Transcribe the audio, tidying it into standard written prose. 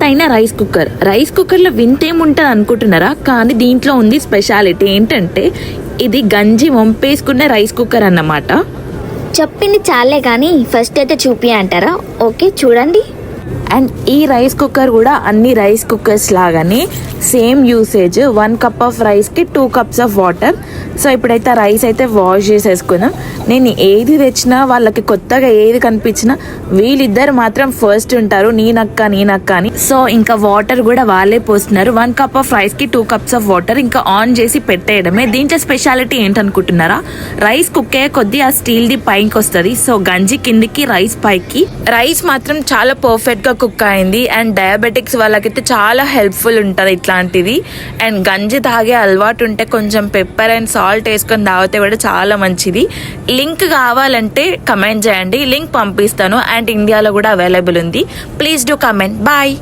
అయిన రైస్ కుక్కర్లో వింతేముంటుంది అనుకుంటున్నారా? కానీ దీంట్లో ఉంది స్పెషాలిటీ ఏంటంటే ఇది గంజి వంపేసుకున్న రైస్ కుక్కర్ అన్నమాట. చెప్పింది చాలే కానీ ఫస్ట్ అయితే చూపి అంటారా? ఓకే చూడండి. అండ్ ఈ రైస్ కుక్కర్ కూడా అన్ని రైస్ కుక్కర్స్ లాగానే సేమ్ యూసేజ్. 1 కప్ ఆఫ్ రైస్కి 2 కప్స్ ఆఫ్ వాటర్. సో ఇప్పుడైతే రైస్ అయితే వాష్ చేసేసుకుందాం. నేను ఏది తెచ్చినా వాళ్ళకి కొత్తగా ఏది కనిపించినా వీళ్ళిద్దరు మాత్రం ఫస్ట్ ఉంటారు, నేనక్క అని. సో ఇంకా వాటర్ కూడా వాళ్ళే పోస్తున్నారు. 1 కప్ ఆఫ్ రైస్కి 2 కప్స్ ఆఫ్ వాటర్ ఇంకా ఆన్ చేసి పెట్టేయడమే. దీంట్లో స్పెషాలిటీ ఏంటనుకుంటున్నారా? రైస్ కుక్ అయ్యే కొద్దీ ఆ స్టీల్ది పైకి వస్తుంది. సో గంజి కిందికి, రైస్ పైకి. రైస్ మాత్రం చాలా పర్ఫెక్ట్గా కుక్ అయింది. అండ్ డయాబెటిక్స్ వాళ్ళకైతే చాలా హెల్ప్ఫుల్ ఉంటుంది ఇట్లాంటిది. అండ్ గంజి తాగే అలవాటు ఉంటే కొంచెం పెప్పర్ అండ్ సాల్ట్ వేసుకొని తాగితే కూడా చాలా మంచిది. లింక్ కావాలంటే కమెంట్ చేయండి, లింక్ పంపిస్తాను. అండ్ ఇండియాలో కూడా అవైలబుల్ ఉంది. Please do comment. బాయ్.